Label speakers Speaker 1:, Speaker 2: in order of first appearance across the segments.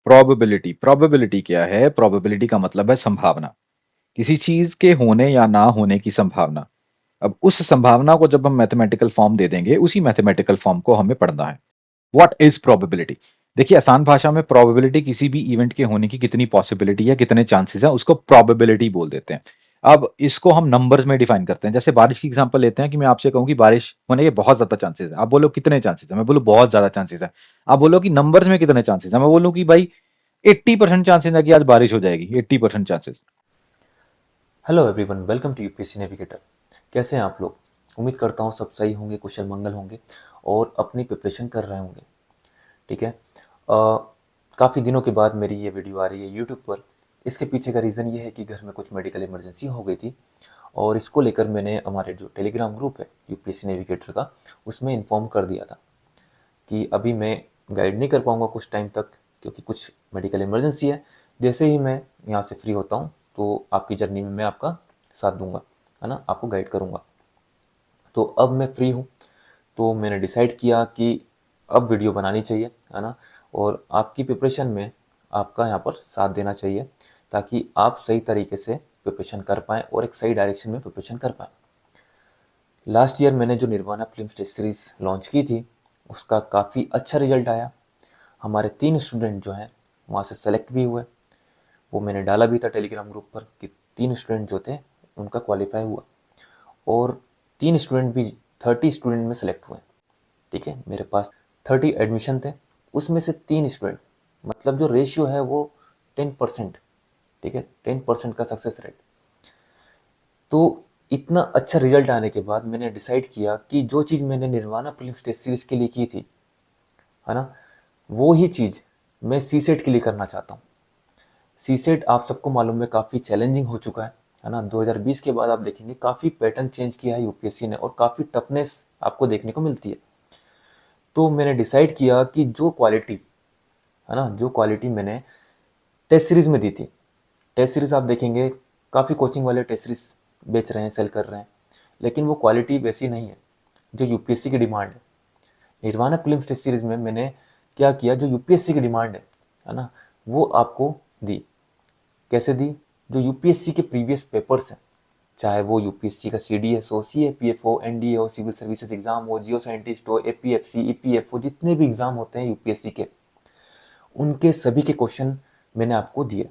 Speaker 1: Probability probability क्या है? Probability का मतलब है संभावना, किसी चीज के होने या ना होने की संभावना। अब उस संभावना को जब हम मैथमेटिकल फॉर्म दे देंगे, उसी मैथमेटिकल फॉर्म को हमें पढ़ना है। What is probability? देखिए, आसान भाषा में प्रोबेबिलिटी किसी भी इवेंट के होने की कितनी पॉसिबिलिटी है, कितने चांसेस है, उसको प्रोबेबिलिटी बोल देते हैं। अब इसको हम नंबर्स में डिफाइन करते हैं। जैसे बारिश की एग्जांपल लेते हैं कि मैं आपसे कहूं कि बारिश होने के बहुत ज्यादा चांसेस है, आप बोलो कितने चांसेस है, मैं बोलूं बहुत ज्यादा चांसेस है। आप बोलो कि नंबर्स में कितने चांसेस है, मैं बोलूं कि भाई 80% चांसेस है कि आज बारिश हो जाएगी, 80% chances.
Speaker 2: Hello everyone, welcome to UPSC navigator. कैसे हैं आप लोग? उम्मीद करता हूँ सब सही होंगे, कुशल मंगल होंगे और अपनी प्रिपरेशन कर रहे होंगे। ठीक है। काफ़ी दिनों के बाद मेरी ये वीडियो आ रही है यूट्यूब पर। इसके पीछे का रीज़न ये है कि घर में कुछ मेडिकल इमरजेंसी हो गई थी और इसको लेकर मैंने हमारे जो टेलीग्राम ग्रुप है यूपीएससी नेविगेटर का, उसमें इन्फॉर्म कर दिया था कि अभी मैं गाइड नहीं कर पाऊँगा कुछ टाइम तक, क्योंकि कुछ मेडिकल इमरजेंसी है। जैसे ही मैं यहाँ से फ्री होता हूँ तो आपकी जर्नी में मैं आपका साथ दूंगा, है ना, आपको गाइड करूँगा। तो अब मैं फ्री हूँ, तो मैंने डिसाइड किया कि अब वीडियो बनानी चाहिए, है ना, और आपकी प्रिपरेशन में आपका यहाँ पर साथ देना चाहिए, ताकि आप सही तरीके से प्रिपरेशन कर पाएँ और एक सही डायरेक्शन में प्रिपरेशन कर पाएँ। लास्ट ईयर मैंने जो nirvana film test series launch की थी, उसका काफ़ी अच्छा रिजल्ट आया। हमारे 3 स्टूडेंट जो हैं वहाँ से सेलेक्ट भी हुए। वो मैंने डाला भी था टेलीग्राम ग्रुप पर कि 3 स्टूडेंट जो थे उनका क्वालिफाई हुआ और 3 स्टूडेंट भी 30 स्टूडेंट में सेलेक्ट हुए। ठीक है, मेरे पास 30 एडमिशन थे, उसमें से 3 स्टूडेंट, मतलब जो रेशियो है वो 10%। ठीक है, 10% का सक्सेस रेट। तो इतना अच्छा रिजल्ट आने के बाद मैंने डिसाइड किया कि जो चीज़ मैंने निर्वाणा फिल्म टेस्ट सीरीज के लिए की थी, है ना, वो ही चीज़ मैं सी सेट के लिए करना चाहता हूँ। सी सेट आप सबको मालूम है काफ़ी चैलेंजिंग हो चुका है ना। 2020 के बाद आप देखेंगे काफ़ी पैटर्न चेंज किया है यूपीएससी ने और काफ़ी टफनेस आपको देखने को मिलती है। तो मैंने डिसाइड किया कि जो क्वालिटी, है ना, जो क्वालिटी मैंने टेस्ट सीरीज में दी थी, टेस्ट सीरीज आप देखेंगे काफ़ी कोचिंग वाले टेस्ट सीरीज बेच रहे हैं, सेल कर रहे हैं, लेकिन वो क्वालिटी वैसी नहीं है जो यूपीएससी की डिमांड है। निर्वाणा फिल्म टेस्ट सीरीज में मैंने क्या किया, जो यूपीएससी की डिमांड है ना, वो आपको दी। कैसे दी? जो यूपीएससी के प्रीवियस पेपर्स हैं, चाहे वो यूपीएससी का सीडीएस हो, सीएपीएफ हो, एनडीए हो, सिविल सर्विसेज एग्जाम हो, जियो साइंटिस्ट हो, एपीएफसी, ईपीएफ हो, जितने भी एग्जाम होते हैं यूपीएससी के, उनके सभी के क्वेश्चन मैंने आपको दिए,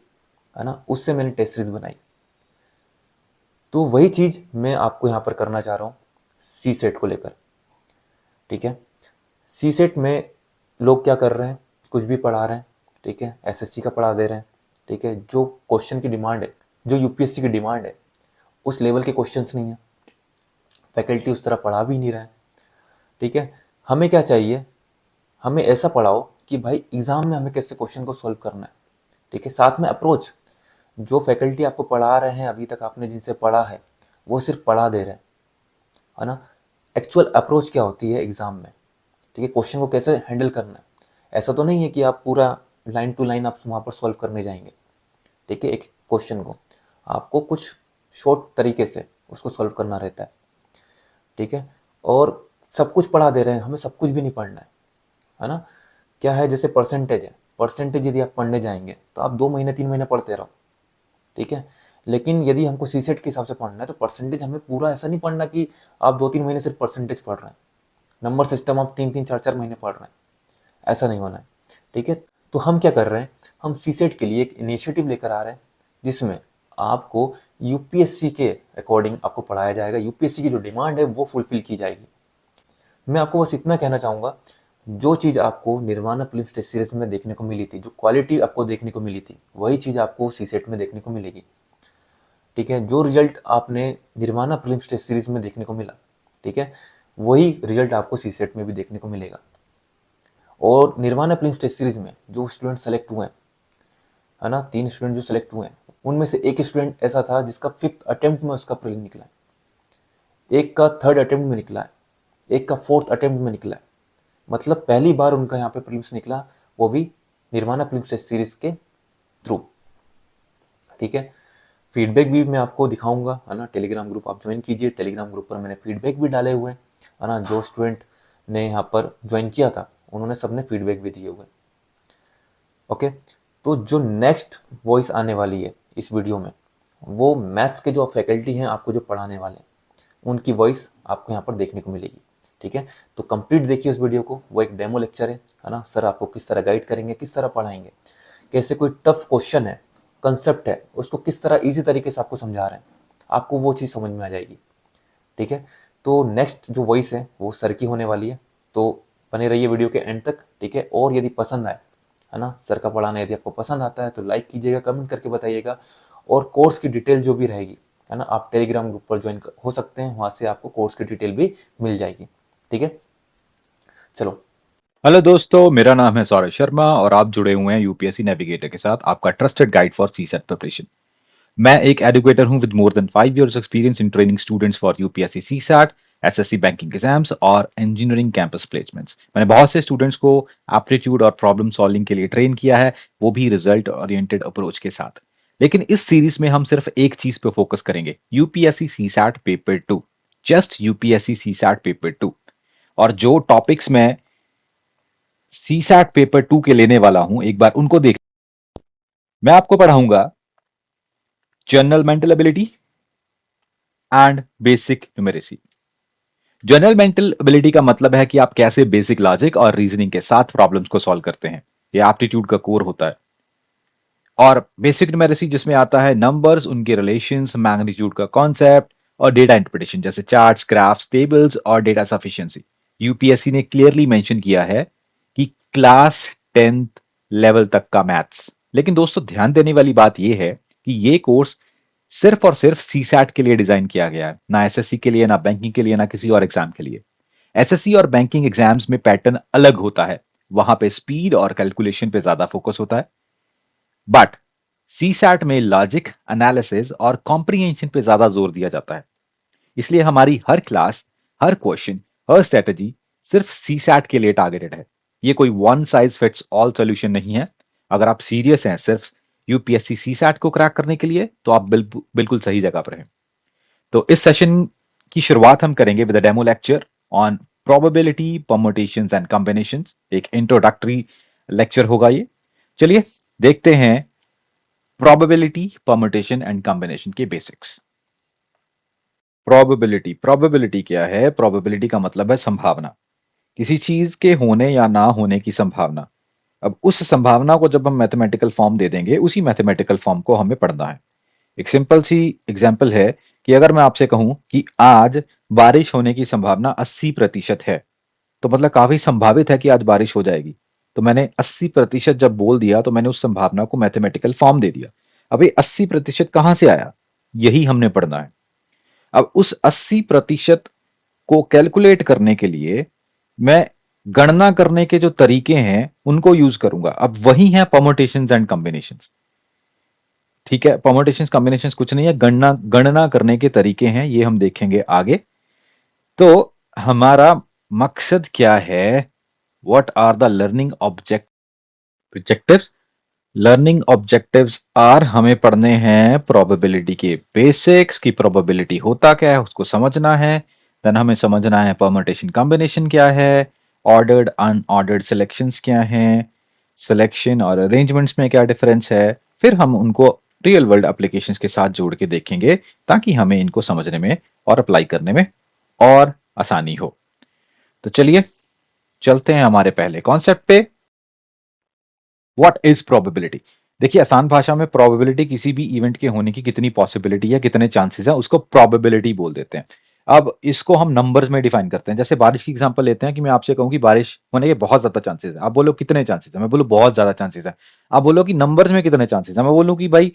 Speaker 2: है ना, उससे मैंने टेस्ट सीरीज बनाई। तो वही चीज़ मैं आपको यहाँ पर करना चाह रहा हूँ सी सेट को लेकर। ठीक है, सी सेट में लोग क्या कर रहे हैं, कुछ भी पढ़ा रहे हैं। ठीक है, एसएससी का पढ़ा दे रहे हैं। ठीक है, जो क्वेश्चन की डिमांड है, जो यूपीएससी की डिमांड है, उस लेवल के क्वेश्चंस नहीं है। फैकल्टी उस तरह पढ़ा भी नहीं रहा है। ठीक है, हमें क्या चाहिए, हमें ऐसा पढ़ाओ कि भाई एग्जाम में हमें कैसे क्वेश्चन को सॉल्व करना है। ठीक है, साथ में अप्रोच, जो फैकल्टी आपको पढ़ा रहे हैं, अभी तक आपने जिनसे पढ़ा है, वो सिर्फ पढ़ा दे रहे हैं, है ना। एक्चुअल अप्रोच क्या होती है एग्जाम में? ठीक है, क्वेश्चन को कैसे हैंडल करना है। ऐसा तो नहीं है कि आप पूरा लाइन टू लाइन आप वहाँ पर सॉल्व करने जाएंगे। ठीक है, एक क्वेश्चन को आपको कुछ शॉर्ट तरीके से उसको सॉल्व करना रहता है। ठीक है, और सब कुछ पढ़ा दे रहे हैं, हमें सब कुछ भी नहीं पढ़ना है ना। क्या है, जैसे परसेंटेज है, परसेंटेज यदि आप पढ़ने जाएंगे तो आप 2 महीने 3 महीने पढ़ते रहो। ठीक है, लेकिन यदि हमको सी सेट के हिसाब से पढ़ना है तो परसेंटेज हमें पूरा ऐसा नहीं पढ़ना कि आप 2 3 महीने सिर्फ परसेंटेज पढ़ रहे हैं, नंबर सिस्टम आप 3 3 4 4 महीने पढ़ रहे हैं, ऐसा नहीं होना है। ठीक है, तो हम क्या कर रहे हैं, हम सी सेट के लिए एक इनिशिएटिव लेकर आ रहे हैं, जिसमें आपको यूपीएससी के अकॉर्डिंग आपको पढ़ाया जाएगा, यूपीएससी की जो डिमांड है वो फुलफिल की जाएगी। मैं आपको बस इतना कहना चाहूँगा, जो चीज़ आपको निर्वाणा फिल्म टेस्ट सीरीज में देखने को मिली थी, जो क्वालिटी आपको देखने को मिली थी, वही चीज़ आपको सी सेट में देखने को मिलेगी। ठीक है, जो रिजल्ट आपने निर्वाणा फिल्म टेस्ट सीरीज में देखने को मिला, ठीक है, वही रिजल्ट आपको सी सेट में भी देखने को मिलेगा। और निर्वाणा फिल्म टेस्ट सीरीज में जो स्टूडेंट सेलेक्ट हुए हैं, है ना, 3 स्टूडेंट जो सेलेक्ट हुए हैं, उनमें से एक स्टूडेंट ऐसा था जिसका 5th अटेम्प्ट में उसका प्रीलिम निकला है, एक का 3rd अटेम्प्ट में निकला है, एक का 4th अटेम्प्ट में निकला है। मतलब पहली बार उनका यहाँ पे प्रीलिम्स निकला, वो भी निर्वाणा फिल्म टेस्ट सीरीज के थ्रू। ठीक है, फीडबैक भी मैं आपको दिखाऊंगा, है ना। टेलीग्राम ग्रुप आप ज्वाइन कीजिए, टेलीग्राम ग्रुप पर मैंने फीडबैक भी डाले हुए हैं, है ना। जो स्टूडेंट ने यहाँ पर ज्वाइन किया था उन्होंने सबने फीडबैक भी दिए हुए। ओके, तो जो नेक्स्ट वॉइस आने वाली है इस वीडियो में, वो मैथ्स के जो फैकल्टी हैं आपको जो पढ़ाने वाले हैं, उनकी वॉइस आपको यहाँ पर देखने को मिलेगी। ठीक है, तो कंप्लीट देखिए उस वीडियो को। वो एक डेमो लेक्चर है ना। सर आपको किस तरह गाइड करेंगे, किस तरह पढ़ाएंगे, कैसे कोई टफ क्वेश्चन है, कंसेप्ट है, उसको किस तरह इजी तरीके से आपको समझा रहे हैं, आपको वो चीज़ समझ में आ जाएगी। ठीक है, तो नेक्स्ट जो वॉइस है वो सर की होने वाली है, तो बने रहिए वीडियो के एंड तक। ठीक है, और यदि पसंद आए, है ना, सर का पढ़ाना यदि आपको पसंद आता है तो लाइक कीजिएगा, कमेंट करके बताइएगा। और कोर्स की डिटेल जो भी रहेगी, है ना, आप टेलीग्राम ग्रुप पर ज्वाइन हो सकते हैं, वहाँ से आपको कोर्स की डिटेल भी मिल जाएगी। ठीक है, चलो।
Speaker 1: हेलो दोस्तों, मेरा नाम है सौरभ शर्मा और आप जुड़े हुए हैं यूपीएससी नेविगेटर के साथ, आपका trusted guide for CSAT preparation. मैं एक एजुकेटर हूं with more than 5 years experience in training students for UPSC CSAT, SSC banking exams और इंजीनियरिंग कैंपस प्लेसमेंट्स। मैंने बहुत से स्टूडेंट्स को एप्टीट्यूड और प्रॉब्लम सॉल्विंग के लिए ट्रेन किया है, वो भी रिजल्ट ओरिएंटेड अप्रोच के साथ। लेकिन इस सीरीज में हम सिर्फ एक चीज पे फोकस करेंगे, UPSC CSAT paper 2। Just UPSC CSAT paper 2। और जो टॉपिक्स मैं सीसैट पेपर 2 के लेने वाला हूं, एक बार उनको देख। मैं आपको पढ़ाऊंगा general mental ability and basic numeracy. General mental ability का मतलब है कि आप कैसे बेसिक लॉजिक और रीजनिंग के साथ प्रॉब्लम्स को सॉल्व करते हैं। ये एप्टीट्यूड का कोर होता है। और बेसिक न्यूमेरेसी जिसमें आता है नंबर्स, उनके रिलेशंस, मैग्नीट्यूड का कॉन्सेप्ट और डेटा इंटरप्रिटेशन जैसे चार्ट्स, ग्राफ्स, टेबल्स और डेटा सफिशिएंसी। यूपीएससी ने क्लियरली मेंशन किया है कि क्लास 10th लेवल तक का मैथ्स। लेकिन दोस्तों, ध्यान देने वाली बात यह है कि ये कोर्स सिर्फ और सिर्फ सीसैट के लिए डिजाइन किया गया है, ना एसएससी के लिए, ना बैंकिंग के लिए, ना किसी और एग्जाम के लिए। एसएससी और बैंकिंग एग्जाम्स में पैटर्न अलग होता है, वहां पे स्पीड और कैलकुलेशन पे ज्यादा फोकस होता है। बट सीसैट में लॉजिक, एनालिसिस और कॉम्प्रिहेंशन पे ज्यादा जोर दिया जाता है। इसलिए हमारी हर क्लास, हर क्वेश्चन, हर स्ट्रेटेजी सिर्फ सीसैट के लिए टारगेटेड है। ये कोई one size fits all solution नहीं है। अगर आप सीरियस हैं सिर्फ यूपीएससी सीसैट को क्रैक करने के लिए, तो आप बिल्कुल सही जगह पर हैं। तो इस सेशन की शुरुआत हम करेंगे with a demo lecture on probability, permutations and combinations. एक इंट्रोडक्टरी लेक्चर होगा ये। चलिए देखते हैं प्रोबेबिलिटी, परम्यूटेशन एंड कॉम्बिनेशन के बेसिक्स। प्रोबेबिलिटी क्या है? प्रोबेबिलिटी का मतलब है संभावना, किसी चीज के होने या ना होने की संभावना। अब उस संभावना को जब हम मैथमेटिकल फॉर्म दे देंगे, उसी मैथमेटिकल फॉर्म को हमें पढ़ना है। एक सिंपल सी एग्जांपल है कि अगर मैं आपसे कहूं कि आज बारिश होने की संभावना 80% है, तो मतलब काफी संभावित है कि आज बारिश हो जाएगी। तो मैंने 80% जब बोल दिया, तो मैंने उस संभावना को मैथमेटिकल फॉर्म दे दिया। अब ये 80% कहां से आया, यही हमने पढ़ना है। अब उस 80% को कैलकुलेट करने के लिए मैं गणना करने के जो तरीके हैं उनको यूज करूंगा। अब वही है परम्यूटेशंस एंड कॉम्बिनेशंस। ठीक है, परम्यूटेशंस कॉम्बिनेशंस कुछ नहीं है, गणना गणना करने के तरीके हैं, ये हम देखेंगे आगे। तो हमारा मकसद क्या है? What are the learning objectives? Learning objectives are, हमें पढ़ने हैं प्रोबेबिलिटी के बेसिक्स, की प्रोबेबिलिटी होता क्या है उसको समझना है। देन हमें समझना है परम्यूटेशन कॉम्बिनेशन क्या है, ऑर्डर्ड अनऑर्डर्ड सिलेक्शंस क्या हैं, सिलेक्शन और अरेंजमेंट्स में क्या डिफरेंस है। फिर हम उनको रियल वर्ल्ड एप्लीकेशंस के साथ जोड़ के देखेंगे, ताकि हमें इनको समझने में और अप्लाई करने में और आसानी हो। तो चलिए चलते हैं हमारे पहले कॉन्सेप्ट पे। What is probability? देखिए, आसान भाषा में प्रोबेबिलिटी किसी भी इवेंट के होने की कितनी पॉसिबिलिटी है, कितने चांसेस है, उसको प्रोबेबिलिटी बोल देते हैं। अब इसको हम नंबर्स में डिफाइन करते हैं। जैसे बारिश की एग्जांपल लेते हैं कि मैं आपसे कहूं कि बारिश होने के बहुत ज्यादा चांसेस है। आप बोलो कितने चांसेस है, मैं बोलूं बहुत ज्यादा चांसेस है। आप बोलो कि नंबर्स में कितने चांसेस है, मैं बोलूं कि भाई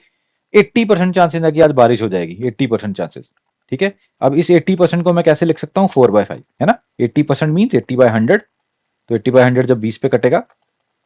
Speaker 1: 80% चांसेस है कि आज बारिश हो जाएगी, 80% चांसेस। ठीक है, अब इस 80% को मैं कैसे लिख सकता हूँ? 4/5, है ना। 80% मीन्स 80/100। तो 80/100 जब 20 पे कटेगा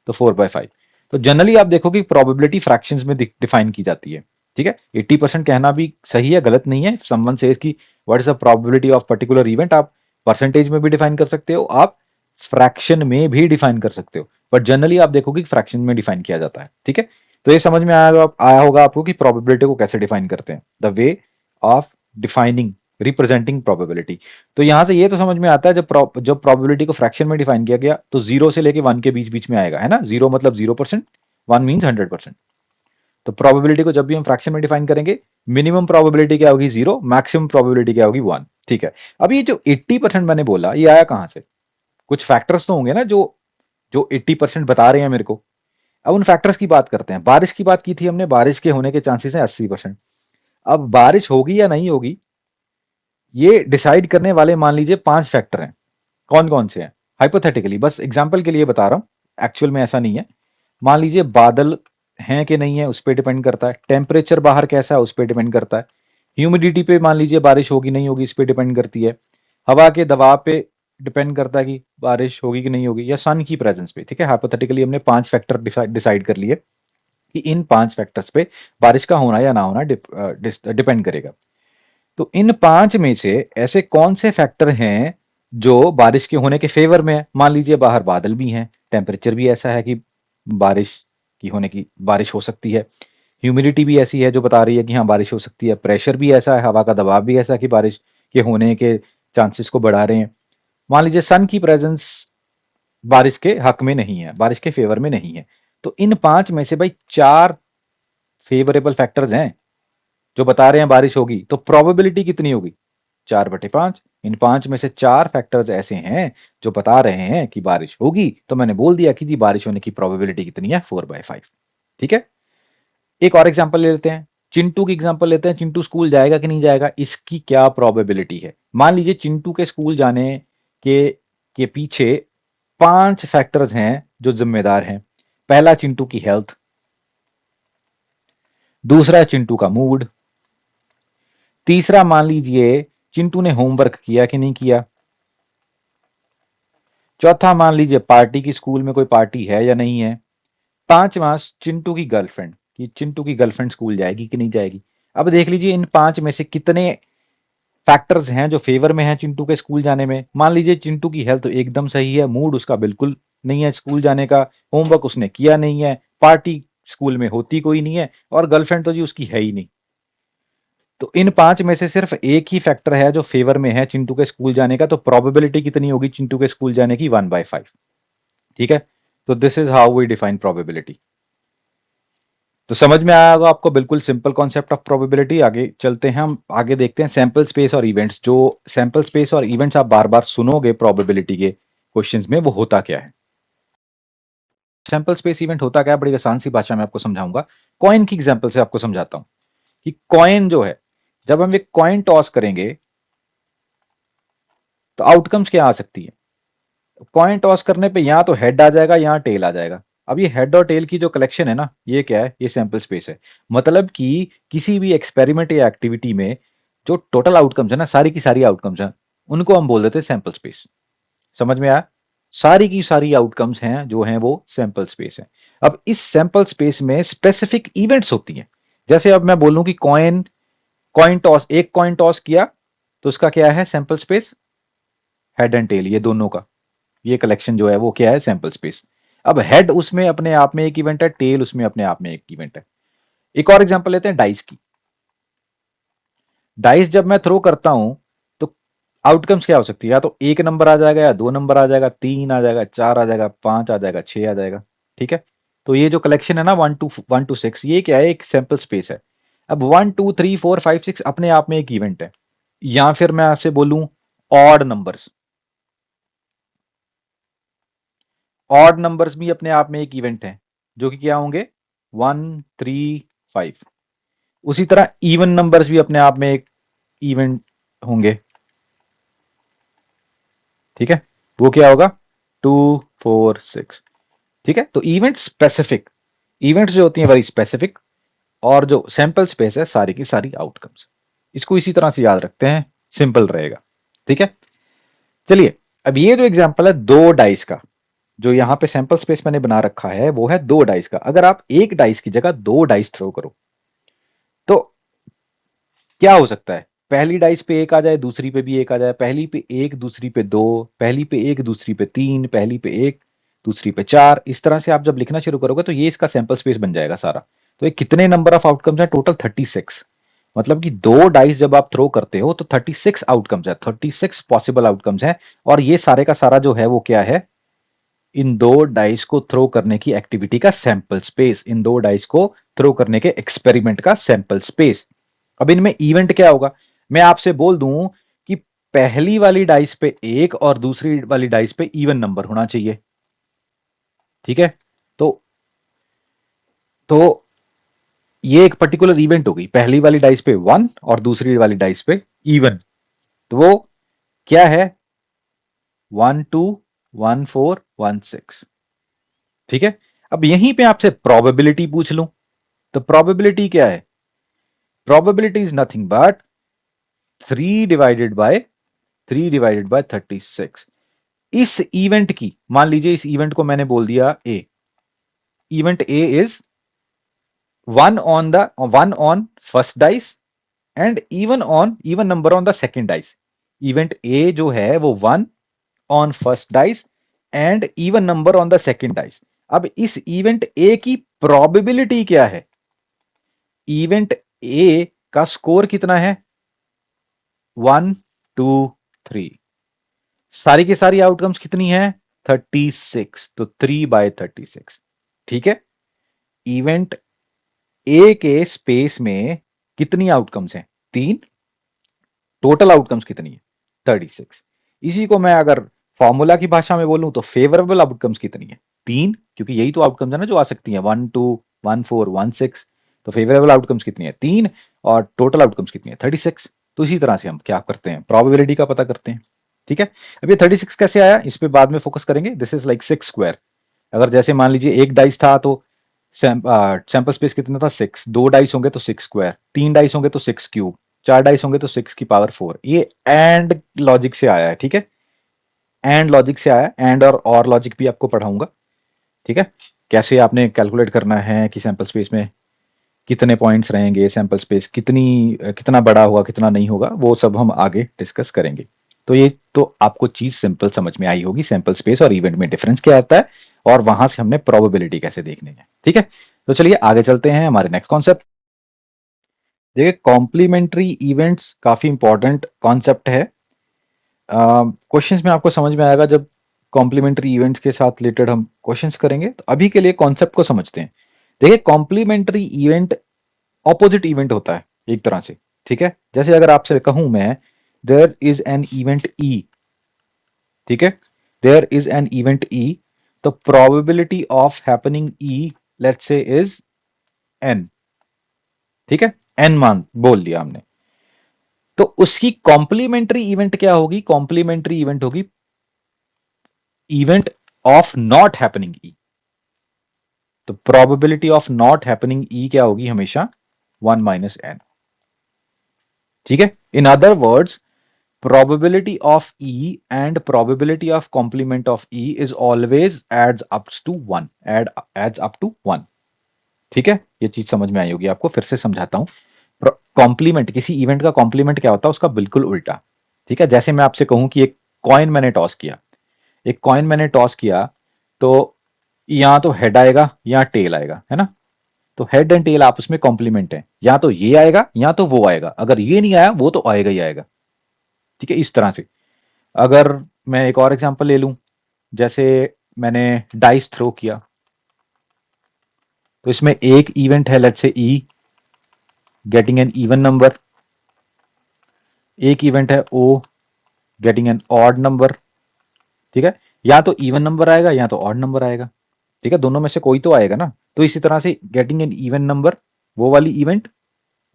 Speaker 1: तो 4/5। तो जनरली आप देखो कि प्रोबेबिलिटी फ्रैक्शंस में डिफाइन की जाती है। ठीक है, 80% कहना भी सही है, गलत नहीं है। समवन सेज कि what is the probability of particular event, आप परसेंटेज में भी डिफाइन कर सकते हो, आप फ्रैक्शन में भी डिफाइन कर सकते हो, बट जनरली आप देखो कि फ्रैक्शन में डिफाइन किया जाता है। ठीक है, तो ये समझ में आया होगा आपको कि प्रोबेबिलिटी को कैसे डिफाइन करते हैं, the way of defining, representing probability. तो यहां से ये तो समझ में आता है, जब प्रोबेबिलिटी को फ्रैक्शन में डिफाइन किया गया तो 0 से लेके 1 के बीच बीच में आएगा, है ना। 0 मतलब 0%, 1 मीन्स 100%। तो प्रोबेबिलिटी को जब भी हम फ्रैक्शन में डिफाइन करेंगे, मिनिमम प्रोबेबिलिटी क्या होगी 0, मैक्सिमम प्रोबेबिलिटी क्या होगी 1। ठीक है, अब ये जो 80% मैंने बोला, ये आया कहां से? कुछ फैक्टर्स तो होंगे ना जो जो 80% बता रहे हैं मेरे को। अब उन फैक्टर्स की बात करते हैं। बारिश की बात की थी हमने, बारिश के होने के चांसेस हैं 80%। अब बारिश होगी या नहीं होगी, ये डिसाइड करने वाले मान लीजिए 5 फैक्टर हैं। कौन कौन से हैं? हाइपोथेटिकली, बस एग्जाम्पल के लिए बता रहा हूं, एक्चुअल में ऐसा नहीं है। मान लीजिए बादल हैं कि नहीं है, उस पर डिपेंड करता है। टेम्परेचर बाहर कैसा है, उस पर डिपेंड करता है। ह्यूमिडिटी पे मान लीजिए बारिश होगी नहीं होगी, इस पर डिपेंड करती है। हवा के दबाव पे डिपेंड करता है कि बारिश होगी कि नहीं होगी, या सन की प्रेजेंस पे। ठीक है, हाइपोथेटिकली हमने 5 फैक्टर डिसाइड कर लिए कि इन 5 फैक्टर्स पे बारिश का होना या ना होना डिपेंड करेगा। तो इन 5 में से ऐसे कौन से फैक्टर हैं जो बारिश के होने के फेवर में है? मान लीजिए बाहर बादल भी हैं, टेम्परेचर भी ऐसा है कि बारिश की होने की बारिश हो सकती है। ह्यूमिडिटी भी ऐसी है जो बता रही है कि हाँ बारिश हो सकती है। प्रेशर भी ऐसा है, हवा का दबाव भी ऐसा है कि बारिश के होने के चांसेस को बढ़ा रहे हैं। मान लीजिए सन की प्रेजेंस बारिश के हक में नहीं है, बारिश के फेवर में नहीं है। तो इन 5 में से भाई 4 फेवरेबल फैक्टर्स हैं जो बता रहे हैं बारिश होगी, तो प्रोबेबिलिटी कितनी होगी? 4/5। इन 5 में से 4 फैक्टर्स ऐसे हैं जो बता रहे हैं कि बारिश होगी, तो मैंने बोल दिया कि जी बारिश होने की प्रोबेबिलिटी कितनी है? 4/5। ठीक है, एक और एग्जांपल ले लेते हैं। चिंटू की एग्जांपल लेते हैं। चिंटू स्कूल जाएगा कि नहीं जाएगा, इसकी क्या प्रोबेबिलिटी है? मान लीजिए चिंटू के स्कूल जाने के के पीछे 5 फैक्टर्स हैं जो जिम्मेदार हैं। पहला, चिंटू की हेल्थ। दूसरा, चिंटू का मूड। तीसरा, मान लीजिए चिंटू ने होमवर्क किया कि नहीं किया। चौथा, मान लीजिए पार्टी की, स्कूल में कोई पार्टी है या नहीं है। पांचवा, चिंटू की गर्लफ्रेंड, कि चिंटू की गर्लफ्रेंड स्कूल जाएगी कि नहीं जाएगी। अब देख लीजिए इन 5 में से कितने फैक्टर्स हैं जो फेवर में हैं चिंटू के स्कूल जाने में। मान लीजिए चिंटू की हेल्थ तो एकदम सही है, मूड उसका बिल्कुल नहीं है स्कूल जाने का, होमवर्क उसने किया नहीं है, पार्टी स्कूल में होती कोई नहीं है, और गर्लफ्रेंड तो जी उसकी है ही नहीं। तो इन 5 में से सिर्फ एक ही फैक्टर है जो फेवर में है चिंटू के स्कूल जाने का, तो प्रोबेबिलिटी कितनी होगी चिंटू के स्कूल जाने की? 1/5। ठीक है, तो this is how we define probability. तो समझ में आया होगा आपको, बिल्कुल सिंपल कॉन्सेप्ट ऑफ प्रोबेबिलिटी। आगे चलते हैं, हम आगे देखते हैं सैंपल स्पेस और इवेंट्स। जो सैंपल स्पेस और इवेंट्स आप बार बार सुनोगे प्रोबेबिलिटी के क्वेश्चंस में, वो होता क्या है? सैंपल स्पेस इवेंट होता क्या है, बड़ी आसान सी भाषा में आपको समझाऊंगा। कॉइन की एग्जांपल से आपको समझाता हूं कि कॉइन जो है, जब हम एक कॉइन टॉस करेंगे तो आउटकम्स क्या आ सकती है? कॉइन टॉस करने पे या तो हेड आ जाएगा या टेल आ जाएगा। अब ये हेड और टेल की जो कलेक्शन है ना, ये क्या है? ये सैंपल स्पेस है। मतलब कि किसी भी एक्सपेरिमेंट या एक्टिविटी में जो टोटल आउटकम्स है ना, सारी की सारी आउटकम्स हैं, उनको हम बोल देते हैं सैंपल स्पेस। समझ में आया? सारी की सारी आउटकम्स हैं जो हैं वो सैंपल स्पेस है। अब इस सैंपल स्पेस में स्पेसिफिक इवेंट्स होती हैं। जैसे अब मैं बोलूं कि कॉइन कॉइन टॉस, एक कॉइन टॉस किया, तो उसका क्या है sample space? Head and tail, ये दोनों का, ये कलेक्शन जो है वो क्या है? Sample space. अब हेड उसमें अपने आप में एक इवेंट है, टेल उसमें अपने आप में एक इवेंट है। एक और एग्जांपल लेते हैं डाइस की। डाइस जब मैं थ्रो करता हूं तो आउटकम्स क्या हो सकती है? या तो एक नंबर आ जाएगा, या दो नंबर आ जाएगा, तीन आ जाएगा, चार आ जाएगा, पांच आ जाएगा, छह आ जाएगा। ठीक है, तो ये जो कलेक्शन है ना, 1 to 6, ये क्या है? एक सैंपल स्पेस है। अब 1 2 3 4 5 6 अपने आप में एक इवेंट है। या फिर मैं आपसे बोलूं ऑड नंबर्स, ऑड नंबर्स भी अपने आप में एक इवेंट है, जो कि क्या होंगे? 1 3 5। उसी तरह इवन नंबर्स भी अपने आप में एक इवेंट होंगे। ठीक है, वो क्या होगा? 2 4 6। ठीक है, तो इवेंट स्पेसिफिक, इवेंट्स जो होती हैं वेरी स्पेसिफिक, और जो सैंपल स्पेस है सारी की सारी आउटकम्स। इसको इसी तरह से याद रखते हैं, सिंपल रहेगा। ठीक है, चलिए, अब ये जो एग्जांपल है दो डाइस का, जो यहां पे सैंपल स्पेस मैंने बना रखा है, वो है दो डाइस का। अगर आप एक डाइस की जगह दो डाइस थ्रो करो, तो क्या हो सकता है? पहली डाइस पे एक आ जाए, दूसरी पे भी एक आ जाए, पहली पे एक, दूसरी पे दो, पहली पे एक, दूसरी पे तीन, पहली पे एक, दूसरी पे चार। इस तरह से आप जब लिखना शुरू करोगे तो ये इसका सैंपल स्पेस बन जाएगा सारा। तो ये कितने नंबर ऑफ आउटकम्स है? टोटल 36। मतलब कि दो डाइस जब आप थ्रो करते हो तो 36 आउटकम्स है, 36 पॉसिबल आउटकम्स है। और ये सारे का सारा जो है वो क्या है? इन दो डाइस को थ्रो करने की एक्टिविटी का सैंपल स्पेस, इन दो डाइस को थ्रो करने के एक्सपेरिमेंट का सैंपल स्पेस। अब इनमें इवेंट क्या होगा? मैं आपसे बोल दूं कि पहली वाली डाइस पे एक और दूसरी वाली डाइस पे इवन नंबर होना चाहिए, ठीक है? तो ये एक पर्टिकुलर इवेंट होगी, पहली वाली डाइस पे 1 और दूसरी वाली डाइस पे इवन। तो वो क्या है? 1 2 1 4 1 6, ठीक है? अब यहीं पे आपसे प्रोबेबिलिटी पूछ लूं, तो प्रोबेबिलिटी क्या है? Probability is nothing but 3 divided by 36। इस इवेंट की, मान लीजिए इस इवेंट को मैंने बोल दिया A, event A is 1 on first dice and even number on the second dice. Event A जो है वो 1 on first dice and even number on the second dice. अब इस इवेंट ए की प्रोबेबिलिटी क्या है? इवेंट ए का score कितना है? 1 2 3। सारी की सारी आउटकम्स कितनी है? 36, तो 3/36, ठीक है? इवेंट ए के स्पेस में कितनी आउटकम्स हैं? 3। टोटल आउटकम्स कितनी है? 36। इसी को मैं अगर फॉर्मूला की भाषा में बोलूं तो फेवरेबल आउटकम्स कितनी है? 3, क्योंकि यही तो आउटकम्स है ना जो आ सकती हैं, 1 2 1 4 1 6। तो फेवरेबल आउटकम्स कितनी है? 3। और टोटल आउटकम्स कितनी है? 36। तो इसी तरह से हम क्या करते हैं? प्रोबेबिलिटी का पता करते हैं, ठीक है? अब ये 36 कैसे आया, इस पे बाद में फोकस करेंगे। This is like 6 square. अगर जैसे मान लीजिए एक डाइस था तो सैंपल स्पेस कितना था? 6। दो डाइस होंगे तो 6 स्क्वायर, तीन डाइस होंगे तो 6 क्यूब, चार डाइस होंगे तो 6 की पावर 4। ये एंड लॉजिक से आया है, ठीक है? एंड लॉजिक से आया, एंड और लॉजिक भी आपको पढ़ाऊंगा, ठीक है? कैसे आपने कैलकुलेट करना है कि सैंपल स्पेस में कितने पॉइंट्स रहेंगे, सैंपल स्पेस कितना बड़ा होगा, कितना नहीं होगा, वो सब हम आगे डिस्कस करेंगे। तो ये तो आपको चीज सिंपल समझ में आई होगी, सैंपल स्पेस और इवेंट में डिफरेंस क्या आता है, और वहां से हमने प्रोबेबिलिटी कैसे देखनी है, ठीक है? तो चलिए आगे चलते हैं हमारे नेक्स्ट कॉन्सेप्ट। देखिए, कॉम्प्लीमेंट्री इवेंट्स काफी इंपॉर्टेंट कॉन्सेप्ट है। क्वेश्चंस में आपको समझ में आएगा जब कॉम्प्लीमेंट्री इवेंट्स के साथ रिलेटेड हम क्वेश्चंस करेंगे। तो अभी के लिए कॉन्सेप्ट को समझते हैं। देखिए, कॉम्प्लीमेंट्री इवेंट ऑपोजिट इवेंट होता है एक तरह से, ठीक है? जैसे अगर आपसे कहूं मैं, there is an event E, ठीक है? There is an event E, तो probability of happening E let's say is N, ठीक है? एन मान बोल दिया हमने। तो उसकी कॉम्प्लीमेंट्री इवेंट क्या होगी? कॉम्प्लीमेंट्री इवेंट होगी इवेंट ऑफ नॉट हैपनिंग ई। तो प्रोबेबिलिटी ऑफ नॉट हैपनिंग ई क्या होगी? हमेशा 1 - n, ठीक है? In other words, probability of E and probability of complement of E is always adds up to 1, ठीक है? ये चीज समझ में आई होगी आपको, फिर से समझाता हूं। कॉम्प्लीमेंट, किसी इवेंट का कॉम्प्लीमेंट क्या होता है? उसका बिल्कुल उल्टा, ठीक है? जैसे मैं आपसे कहूं कि एक कॉइन मैंने टॉस किया, एक कॉइन मैंने टॉस किया, तो या तो हेड आएगा या टेल आएगा, है ना? तो हेड एंड टेल आपस में कॉम्प्लीमेंट है, या तो ये आएगा या तो वो आएगा। अगर ये नहीं आया वो तो आएगा ही आएगा, ठीक है? इस तरह से। अगर मैं एक और एग्जांपल ले लूं, जैसे मैंने डाइस थ्रो किया, तो इसमें एक इवेंट है let's say E, getting an even number. एक इवेंट है ओ, गेटिंग एन ऑड नंबर, ठीक है? या तो इवन नंबर आएगा या तो ऑड नंबर आएगा, ठीक है? दोनों में से कोई तो आएगा ना। तो इसी तरह से गेटिंग एन इवन नंबर, वो वाली इवेंट,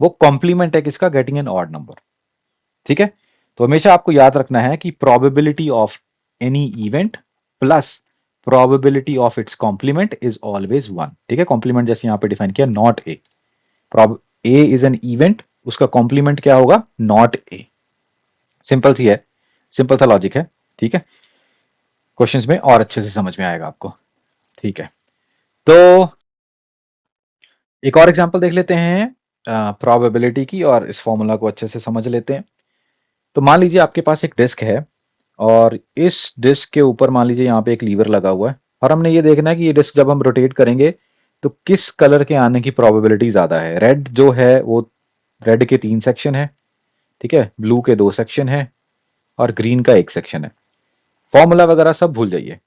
Speaker 1: वो कॉम्प्लीमेंट है किसका? गेटिंग एन ऑड नंबर, ठीक है? तो हमेशा आपको याद रखना है कि probability of any event plus probability of its complement is always 1, ठीक है? कॉम्प्लीमेंट जैसे यहां पे डिफाइन किया, not A. A is an event, उसका कॉम्प्लीमेंट क्या होगा? Not a. सिंपल सी है, सिंपल सा लॉजिक है, ठीक है? क्वेश्चंस में और अच्छे से समझ में आएगा आपको, ठीक है? तो एक और एग्जांपल देख लेते हैं प्रोबेबिलिटी की, और इस फॉर्मूला को अच्छे से समझ लेते हैं। तो मान लीजिए आपके पास एक डिस्क है, और इस डिस्क के ऊपर मान लीजिए यहाँ पे एक लीवर लगा हुआ है, और हमने ये देखना है कि ये डिस्क जब हम रोटेट करेंगे तो किस कलर के आने की प्रोबेबिलिटी ज्यादा है। रेड जो है वो, रेड के 3 सेक्शन है, ठीक है? ब्लू के 2 सेक्शन है, और ग्रीन का 1 सेक्शन है। फॉर्मूला वगैरह सब भूल जाइए,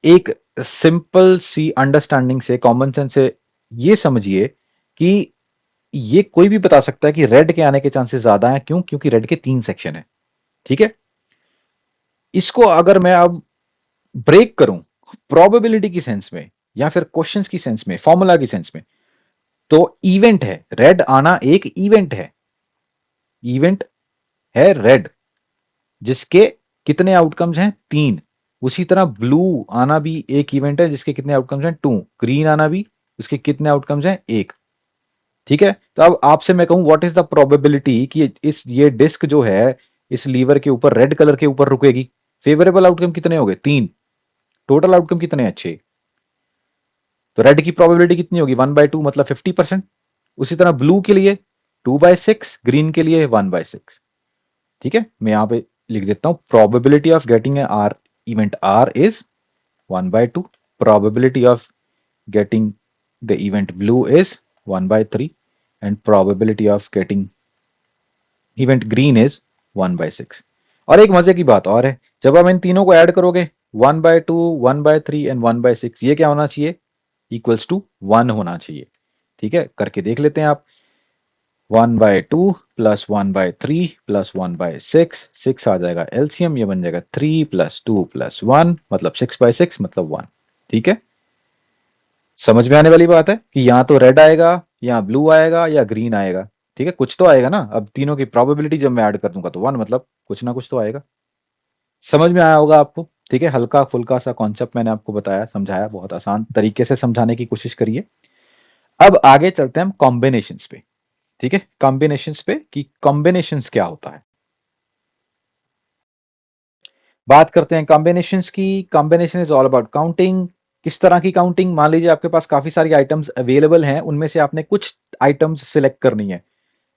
Speaker 1: एक सिंपल सी अंडरस्टैंडिंग से, कॉमन सेंस से ये समझिए कि ये कोई भी बता सकता है कि रेड के आने के चांसेस ज्यादा हैं। क्यों? क्योंकि रेड के 3 सेक्शन है। ठीक है, इसको अगर मैं अब ब्रेक करूं प्रोबेबिलिटी की सेंस में या फिर क्वेश्चंस की सेंस में, फॉर्मूला की सेंस में, तो इवेंट है, रेड आना एक इवेंट है। इवेंट है रेड, जिसके कितने आउटकम्स हैं? 3। उसी तरह ब्लू आना भी एक इवेंट है, जिसके कितने आउटकम्स हैं? 2। ग्रीन आना भी, उसके कितने आउटकम्स हैं? 1। ठीक है, तो अब आपसे मैं कहूं व्हाट इज द प्रोबेबिलिटी कि इस ये डिस्क जो है इस लीवर के ऊपर, रेड कलर के ऊपर रुकेगी। फेवरेबल आउटकम कितने हो गए? 3। टोटल आउटकम कितने हैं? 6। तो रेड की प्रोबेबिलिटी कितनी होगी? 1/2, मतलब 50%। उसी तरह ब्लू के लिए 2/6, ग्रीन के लिए 1/6। ठीक है, मैं यहां पे लिख देता हूं, probability of getting a R event R is 1/2, probability of getting the event blue is 1/3, and probability of getting event green is 1/6। और एक मजे की बात और है, जब आप इन तीनों को ऐड करोगे 1/2, 1/3 एंड 1/6, ये क्या होना चाहिए? इक्वल्स टू 1 होना चाहिए। ठीक है, करके देख लेते हैं आप। 1/2 प्लस 1/3 प्लस 1/6, 6 आ जाएगा एलसीएम, ये बन जाएगा 3 प्लस 2 प्लस 1, मतलब 6/6 मतलब 1। ठीक है, समझ में आने वाली बात है कि यहां तो रेड आएगा, या ब्लू आएगा, या ग्रीन आएगा। ठीक है, कुछ तो आएगा ना। अब तीनों की प्रोबेबिलिटी जब मैं ऐड कर दूंगा तो 1, मतलब कुछ ना कुछ तो आएगा। समझ में आया होगा आपको। ठीक है, हल्का फुल्का सा कॉन्सेप्ट मैंने आपको बताया, समझाया, बहुत आसान तरीके से समझाने की कोशिश करिए। अब आगे चलते हैं हम कॉम्बिनेशंस पे। ठीक है, कॉम्बिनेशंस पे कि कॉम्बिनेशंस क्या होता है। बात करते हैं कॉम्बिनेशंस की। Combination is all about counting. किस तरह की काउंटिंग? मान लीजिए आपके पास काफी सारी आइटम्स अवेलेबल हैं, उनमें से आपने कुछ आइटम्स सिलेक्ट करनी है,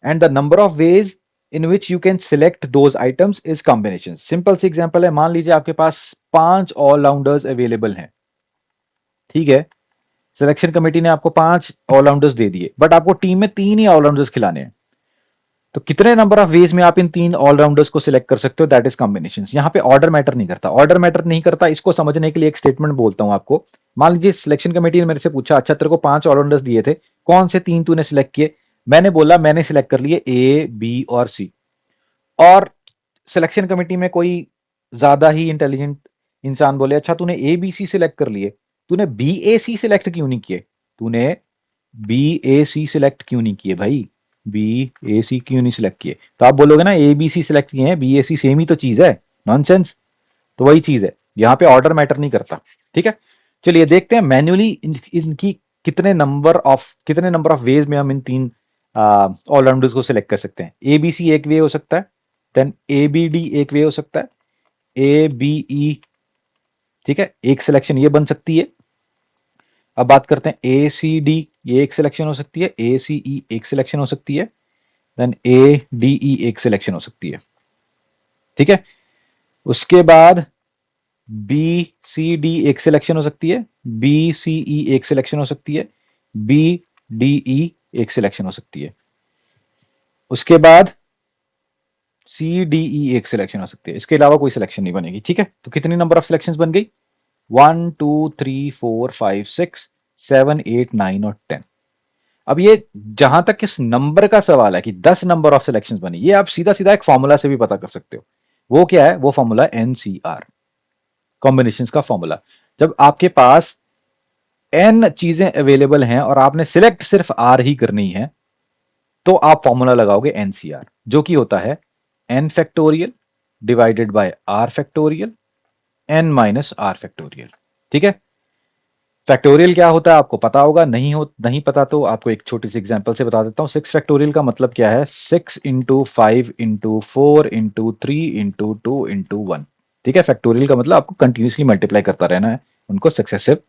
Speaker 1: and the number of ways in which you can select those items is combination. Simple सी एग्जांपल है, मान लीजिए आपके पास 5 ऑलराउंडर्स अवेलेबल हैं। ठीक है, सिलेक्शन कमेटी ने आपको 5 ऑलराउंडर्स दे दिए, बट आपको टीम में 3 ही ऑलराउंडर्स खिलाने हैं। तो कितने नंबर ऑफ वेज में आप इन 3 ऑलराउंडर्स को सिलेक्ट कर सकते हो? That is combination. यहां पे ऑर्डर मैटर नहीं करता। ऑर्डर मैटर नहीं करता, इसको समझने के लिए एक स्टेटमेंट बोलता हूं आपको। मान लीजिए सिलेक्शन कमेटी ने मेरे से पूछा, अच्छा तेरे को 5 ऑलराउंडर्स दिए थे, कौन से 3 तूने सिलेक्ट किए? मैंने बोला मैंने सिलेक्ट कर लिए ए, बी और सी। और सिलेक्शन कमेटी में कोई ज्यादा ही इंटेलिजेंट इंसान बोले, अच्छा तूने ए बी सी सिलेक्ट कर लिए, तूने बी ए सी सिलेक्ट क्यों नहीं किए? तूने बी ए सी सिलेक्ट क्यों नहीं किए भाई? बी ए सी क्यों नहीं सिलेक्ट किए? तो आप बोलोगे ना ए बी सी सिलेक्ट किए हैं, बी ए सी सेम ही तो चीज है। नॉनसेंस। तो वही चीज है, यहां पे ऑर्डर मैटर नहीं करता। ठीक है, चलिए देखते हैं मैन्युअली इनकी कितने नंबर ऑफ वेज में हम इन 3 ऑलराउंडर्स को सिलेक्ट कर सकते हैं। ए बी सी एक वे हो सकता है, देन ए बी डी एक वे हो सकता है, ए बी ई, ठीक है, एक सिलेक्शन ये बन सकती है। अब बात करते हैं ए सी डी, ये एक सिलेक्शन हो सकती है, ए सी ई एक सिलेक्शन हो सकती है, देन ए डी ई एक सिलेक्शन हो सकती है। ठीक है, उसके बाद बी सी डी एक सिलेक्शन हो सकती है, बी सी ई एक सिलेक्शन हो सकती है, बी डी ई एक सिलेक्शन हो सकती है। उसके बाद सी डी ई एक सिलेक्शन हो सकती है, इसके अलावा कोई सिलेक्शन नहीं बनेगी। ठीक है, तो कितनी नंबर ऑफ सिलेक्शन बन गई? 1 2 3 4 5 6 7 8 9 और 10। अब ये जहां तक इस नंबर का सवाल है कि 10 नंबर ऑफ सिलेक्शंस बनी, ये आप सीधा सीधा एक फॉर्मूला से भी पता कर सकते हो। वो क्या है? वो फॉर्मूला एनसीआर, कॉम्बिनेशंस का फॉर्मूला। जब आपके पास एन चीजें अवेलेबल हैं और आपने सिलेक्ट सिर्फ आर ही करनी है, तो आप फॉर्मूला लगाओगे एनसीआर, जो कि होता है N factorial divided by R factorial N minus R factorial. ठीक है, फैक्टोरियल क्या होता है आपको पता होगा, नहीं पता तो आपको एक छोटी सी एग्जांपल से बता देता हूं। 6 फैक्टोरियल का मतलब क्या है? 6 into 5 into 4 into 3 into 2 into 1। ठीक है, फैक्टोरियल का मतलब आपको कंटिन्यूसली मल्टीप्लाई करता रहना है उनको सक्सेसिव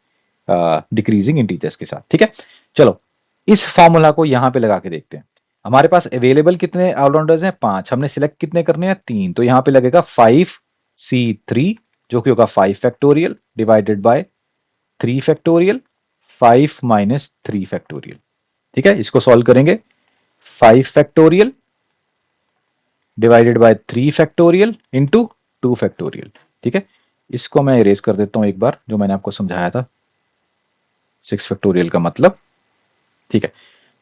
Speaker 1: डिक्रीजिंग इंटीजर्स के साथ। ठीक है, चलो इस फॉर्मूला को यहां पे लगा के देखते हैं। हमारे पास अवेलेबल कितने ऑलराउंडर्स हैं? 5। हमने सिलेक्ट कितने करने हैं? 3। तो यहां पे लगेगा 5C3, जो कि होगा 5 factorial divided bye 3 factorial 5 minus 3 factorial. ठीक है, इसको सॉल्व करेंगे। 5 factorial divided bye 3 factorial into 2 factorial. ठीक है, इसको मैं इरेज कर देता हूं एक बार, जो मैंने आपको समझाया था 6 फैक्टोरियल का मतलब। ठीक है,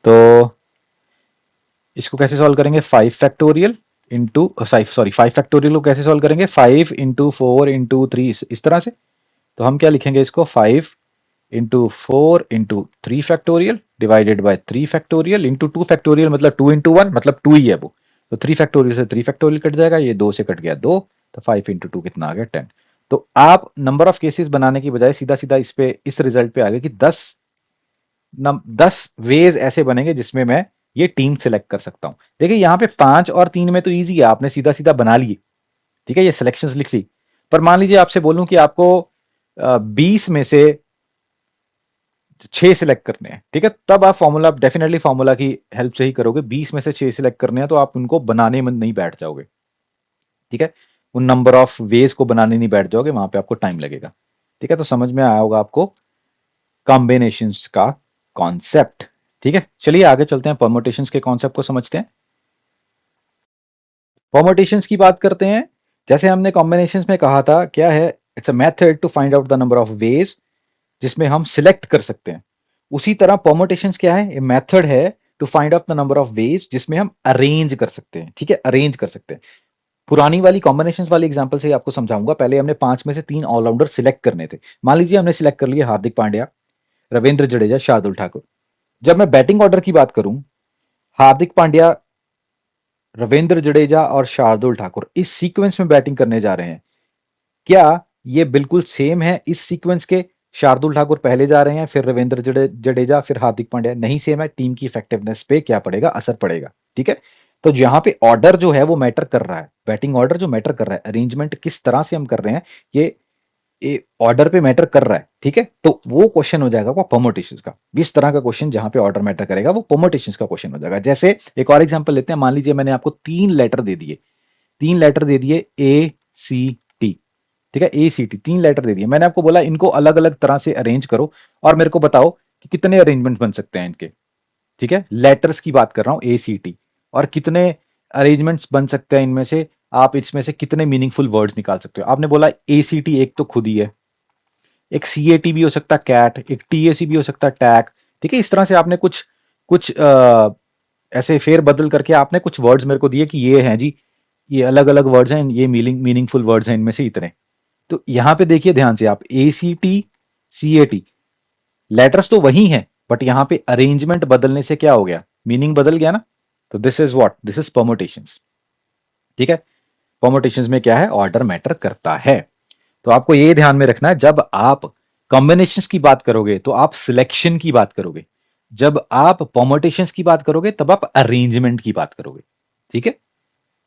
Speaker 1: तो इसको कैसे सॉल्व करेंगे? 5 फैक्टोरियल इंटू सॉरी 5 फैक्टोरियल को कैसे सॉल्व करेंगे? 5 इंटू 4 इंटू 3, इस तरह से। तो हम क्या लिखेंगे इसको? 5 into 4 into 3 factorial divided bye 3 factorial into 2 factorial, मतलब 2 इंटू 1 मतलब 2 ही है वो। तो 3 फैक्टोरियल से 3 फैक्टोरियल कट जाएगा, ये 2 से कट गया 2, तो 5 इंटू 2 कितना आ गया? 10। तो आप नंबर ऑफ केसेस बनाने की बजाय सीधा सीधा इस पे, इस रिजल्ट पे आ गए कि 10 वेज ऐसे बनेंगे जिसमें मैं ये टीम सेलेक्ट कर सकता हूं। देखिए यहां पे 5 और 3 में तो ईजी है, आपने सीधा सीधा बना लिए, ठीक है, ये सिलेक्शंस लिख ली। पर मान लीजिए आपसे बोलूं कि आपको 20 में से 6 सिलेक्ट करने हैं, ठीक है, तब आप फॉर्मूला, डेफिनेटली फॉर्मूला की हेल्प से ही करोगे। 20 में से 6 सिलेक्ट करने हैं तो आप उनको बनाने में नहीं बैठ जाओगे, ठीक है, उन नंबर ऑफ वेज को बनाने नहीं बैठ जाओगे, वहां पे आपको टाइम लगेगा। ठीक है, तो समझ में आया होगा आपको कॉम्बिनेशंस का कॉन्सेप्ट। ठीक है, चलिए आगे चलते हैं, परमुटेशंस के कॉन्सेप्ट को समझते हैं। परमुटेशंस की बात करते हैं। जैसे हमने कॉम्बिनेशंस में कहा था, क्या है? It's a method to find out the number of ways जिसमें हम सिलेक्ट कर सकते हैं। उसी तरह परमुटेशंस क्या है? मेथड है to find out the number of ways जिसमें हम अरेंज कर सकते हैं। ठीक है, अरेंज कर सकते हैं। पुरानी वाली कॉम्बिनेशंस वाली एग्जांपल से ही आपको समझाऊंगा। पहले हमने 5 में से 3 ऑलराउंडर सिलेक्ट करने थे। मान लीजिए हमने सिलेक्ट कर लिया हार्दिक पांड्या, रविंद्र जडेजा, शार्दुल ठाकुर। जब मैं बैटिंग ऑर्डर की बात करूं, हार्दिक पांड्या, रविंद्र जडेजा और शार्दुल ठाकुर इस सीक्वेंस में बैटिंग करने जा रहे हैं। क्या ये बिल्कुल सेम है इस सीक्वेंस के? शार्दुल ठाकुर पहले जा रहे हैं, फिर रविंद्र जडेजा, फिर हार्दिक पांड्या? नहीं सेम है। टीम की इफेक्टिवनेस पे क्या पड़ेगा? असर पड़ेगा। ठीक है, तो जहां पे ऑर्डर जो है वो मैटर कर रहा है, बैटिंग ऑर्डर जो मैटर कर रहा है, अरेंजमेंट किस तरह से हम कर रहे हैं, ये ऑर्डर पे मैटर कर रहा है। ठीक है, तो वो क्वेश्चन हो जाएगा वो परमुटेशंस का। इस तरह का क्वेश्चन जहां पे ऑर्डर मैटर करेगा वो परमुटेशंस का क्वेश्चन हो जाएगा। जैसे एक और एग्जांपल लेते हैं। मान लीजिए मैंने आपको 3 लेटर दे दिए, 3 लेटर दे दिए, A C T। ठीक है, A C T 3 लेटर दे दिए। मैंने आपको बोला इनको अलग अलग तरह से अरेंज करो और मेरे को बताओ कि कितने अरेंजमेंट बन सकते हैं इनके। ठीक है, लेटर्स की बात कर रहा हूं, A C T, और कितने अरेंजमेंट्स बन सकते हैं इनमें से, आप इसमें से कितने मीनिंगफुल वर्ड्स निकाल सकते हो। आपने बोला A C T एक तो खुद ही है, एक C A T भी हो सकता है कैट, एक T A C भी हो सकता है टैग। ठीक है, इस तरह से आपने कुछ कुछ ऐसे फेर बदल करके आपने कुछ वर्ड्स मेरे को दिए कि ये हैं जी, ये अलग अलग वर्ड्स हैं, ये मीनिंगफुल वर्ड्स हैं इनमें से इतने। तो यहां पे देखिए ध्यान से आप, A C T C A T letters तो वही हैं, बट यहां पे अरेंजमेंट बदलने से क्या हो गया? मीनिंग बदल गया ना। तो this is what, this is permutations. ठीक है, परमुटेशंस में क्या है? ऑर्डर मैटर करता है। तो आपको ये ध्यान में रखना है, जब आप कॉम्बिनेशंस की बात करोगे तो आप सिलेक्शन की बात करोगे, जब आप परमुटेशंस की बात करोगे तब आप अरेंजमेंट की बात करोगे। ठीक है,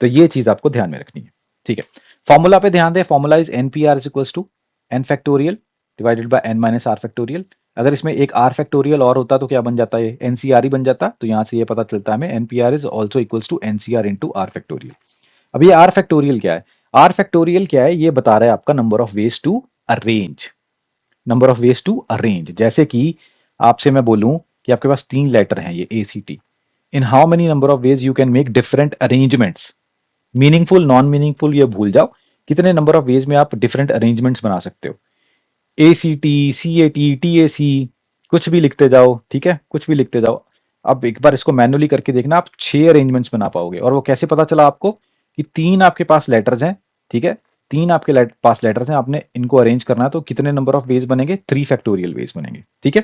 Speaker 1: तो ये चीज आपको ध्यान में रखनी है। ठीक है, फॉर्मूला पे ध्यान दें। Formula is NPR is equals to N factorial divided by n minus R factorial. अगर इसमें एक आर फैक्टोरियल और होता तो क्या बन जाता है? NCR ही बन जाता। तो यहां से ये पता चलता है हमें NPR is also equals to NCR into R factorial. अब ये आर फैक्टोरियल क्या है? आर फैक्टोरियल क्या है? ये बता रहा है आपका number of ways to arrange, number of ways to arrange. जैसे कि आपसे मैं बोलूं कि आपके पास 3 लेटर हैं ये A C T, in how many number of ways you can make different arrangements, meaningful non meaningful ये भूल जाओ, कितने नंबर ऑफ वेज में आप डिफरेंट अरेंजमेंट्स बना सकते हो। A C T C A T T A C, कुछ भी लिखते जाओ। ठीक है, कुछ भी लिखते जाओ। अब एक बार इसको मैनुअली करके देखना, आप 6 अरेंजमेंट्स बना पाओगे। और वो कैसे पता चला आपको? कि 3 आपके पास लेटर्स हैं, ठीक है, 3 आपके पास लेटर्स हैं, आपने इनको अरेंज करना है तो कितने नंबर ऑफ वेज बनेंगे? 3 फैक्टोरियल वेज बनेंगे। ठीक है,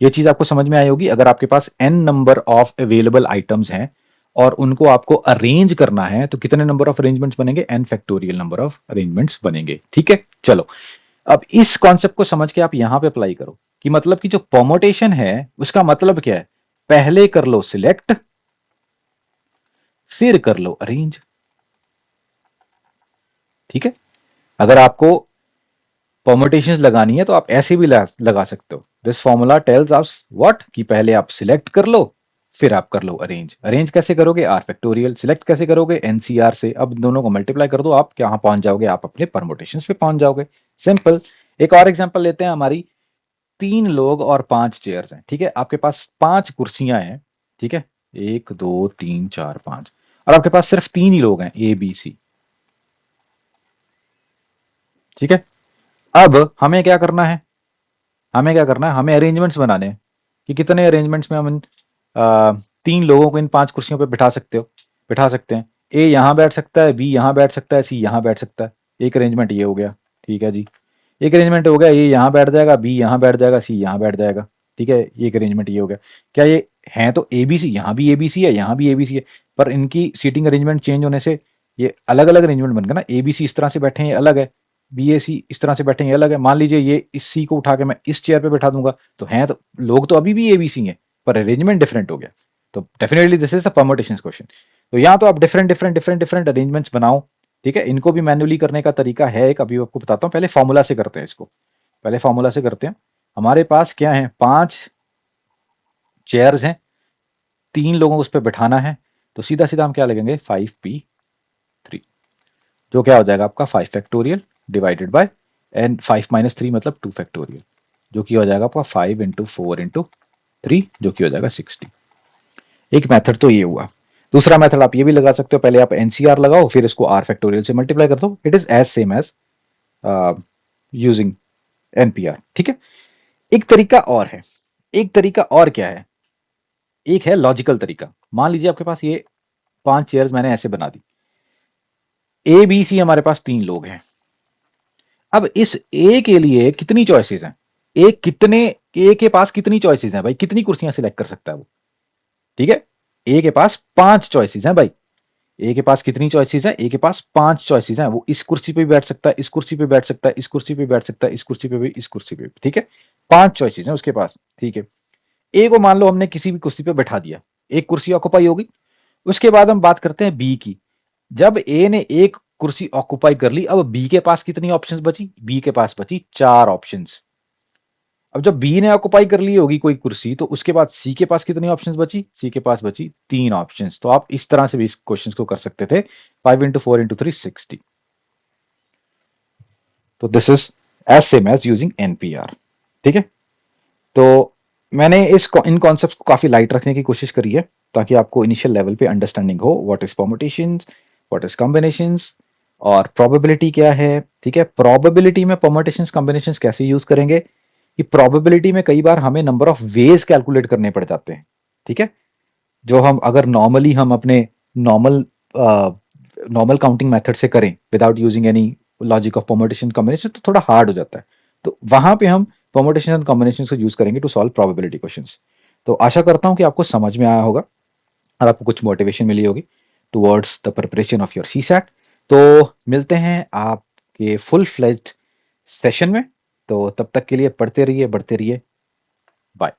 Speaker 1: ये चीज आपको समझ में आई होगी। अगर आपके पास n number of available items हैं और उनको आपको अरेंज करना है तो कितने नंबर ऑफ अरेंजमेंट्स बनेंगे? n factorial number of arrangements बनेंगे। ठीक है, चलो अब इस कॉन्सेप्ट को समझ के आप यहां पे अप्लाई करो कि मतलब कि जो परमुटेशन है उसका मतलब क्या है? पहले कर लो सिलेक्ट, फिर कर लो अरेंज। ठीक है, अगर आपको परमुटेशंस लगानी है तो आप ऐसे भी लगा सकते हो। This formula tells us what, कि पहले आप सिलेक्ट कर लो, फिर आप कर लो अरेंज। अरेंज कैसे करोगे? Are factorial. सिलेक्ट कैसे करोगे? NCR से। अब दोनों को मल्टीप्लाई कर दो, आप कहां पहुंच जाओगे? आप अपने परमुटेशंस पे पहुंच जाओगे। सिंपल। एक और एग्जांपल लेते हैं। हमारी 3 लोग और 5 चेयर्स हैं। ठीक है, आपके पास 5 कुर्सियां हैं। ठीक है, 1 2 3 4 5, और आपके पास सिर्फ 3 ही लोग हैं, A B C। ठीक है, अब हमें क्या करना है, हमें अरेंजमेंट्स बनाने हैं कि कितने अरेंजमेंट्स में हम तीन लोगों को इन पांच कुर्सियों पर बिठा सकते हैं। ए यहां बैठ सकता है, बी यहां बैठ सकता है, सी यहां बैठ सकता है। एक अरेंजमेंट ये हो गया, ठीक है जी। एक अरेंजमेंट हो गया, ए यहां बैठ जाएगा, बी यहां बैठ जाएगा, सी यहां बैठ जाएगा। ठीक है, एक अरेंजमेंट ये हो गया। क्या ये है तो एबीसी, यहां भी एबीसी है, यहां भी एबीसी है, पर इनकी सीटिंग अरेंजमेंट चेंज होने से ये अलग अलग अरेंजमेंट बन गया ना। एबीसी इस तरह से बैठे हैं, ये अलग है। बीएसी इस तरह से बैठे हैं, ये अलग है। मान लीजिए ये इस सी को उठा के मैं इस चेयर पे बैठा दूंगा, तो हैं तो लोग तो अभी भी एबीसी हैं, पर अरेंजमेंट डिफरेंट हो गया। तो definitely this is the permutation question. तो यहाँ तो आप different different different different arrangements बनाओ। ठीक है, इनको भी मैन्युअली करने का तरीका है एक, अभी आपको बताता हूँ। पहले फॉर्मूला से करते हैं इसको, पहले फॉर्मूला से करते हैं। हमारे पास क्या है, पांच चेयर्स हैं, तीन लोगों को उस पर बैठाना है, तो सीधा सीधा हम क्या लगेंगे, 5p3, जो क्या हो जाएगा आपका 5 फैक्टोरियल डिवाइडेड बाय एन 5 - 3 मतलब 2 फैक्टोरियल, जो कि हो जाएगा आपका 5 × 4 × 3, जो कि हो जाएगा 60। एक मेथड तो ये हुआ। दूसरा मेथड आप ये भी लगा सकते हो, पहले आप एनसीआर लगाओ, फिर इसको आर फैक्टोरियल से मल्टीप्लाई कर दो। It is as same as using NPR. ठीक है, एक तरीका और है। एक तरीका और क्या है, एक है लॉजिकल तरीका। मान लीजिए आपके पास ये पांच चेयर्स मैंने ऐसे बना दी, ए बी सी हमारे पास तीन लोग हैं। अब इस ए के लिए कितनी चॉइसेस हैं, ए के पास कितनी चॉइसेस हैं भाई, कितनी कुर्सियां सिलेक्ट कर सकता है वो। ठीक है, ए के पास पांच चॉइसेस हैं भाई। ए के पास कितनी चॉइसेस हैं, ए के पास पांच चॉइसेस हैं। वो इस कुर्सी पे भी बैठ सकता है, इस कुर्सी पे बैठ सकता है, इस कुर्सी पे बैठ सकता है, इस कुर्सी पे भी, इस कुर्सी पे भी। ठीक है, पांच चॉइसेस हैं उसके पास। ठीक है, ए को मान लो हमने किसी भी कुर्सी पे बैठा दिया, एक कुर्सी ऑक्युपाई होगी। उसके बाद हम बात करते हैं बी की। जब ए ने एक कुर्सी ऑक्युपाई कर ली, अब बी के पास कितनी ऑप्शंस बची, बी के पास बची चार ऑप्शंस। अब जब बी ने ऑक्युपाई कर ली होगी कोई कुर्सी, तो उसके बाद सी के पास कितनी ऑप्शंस बची, सी के पास बची तीन ऑप्शंस। तो आप इस तरह से भी इस क्वेश्चन को कर सकते थे, 5 × 4 × 3 60। तो this is as same as using NPR. ठीक है, तो मैंने इन कॉन्सेप्ट्स को काफी लाइट रखने की कोशिश करी है, ताकि आपको इनिशियल लेवल पे अंडरस्टैंडिंग हो what is permutations, what is combinations, और प्रोबेबिलिटी क्या है। ठीक है, प्रोबेबिलिटी में परमुटेशंस कॉम्बिनेशंस कैसे यूज करेंगे, कि प्रोबेबिलिटी में कई बार हमें नंबर ऑफ वेज कैलकुलेट करने पड़ जाते हैं। ठीक है, जो हम अगर नॉर्मली हम अपने नॉर्मल नॉर्मल काउंटिंग मेथड से करें without using any logic of permutation combination, तो थोड़ा हार्ड हो जाता है। तो वहां पे हम परमुटेशन एंड कॉम्बिनेशन को यूज करेंगे टू सॉल्व प्रोबेबिलिटी क्वेश्चंस। तो आशा करता हूं कि आपको समझ में आया होगा और आपको कुछ मोटिवेशन मिली होगी towards the preparation of your C SAT. तो मिलते हैं आपके फुल फ्लेज्ड सेशन में। तो तब तक के लिए पढ़ते रहिए, बढ़ते रहिए। बाय।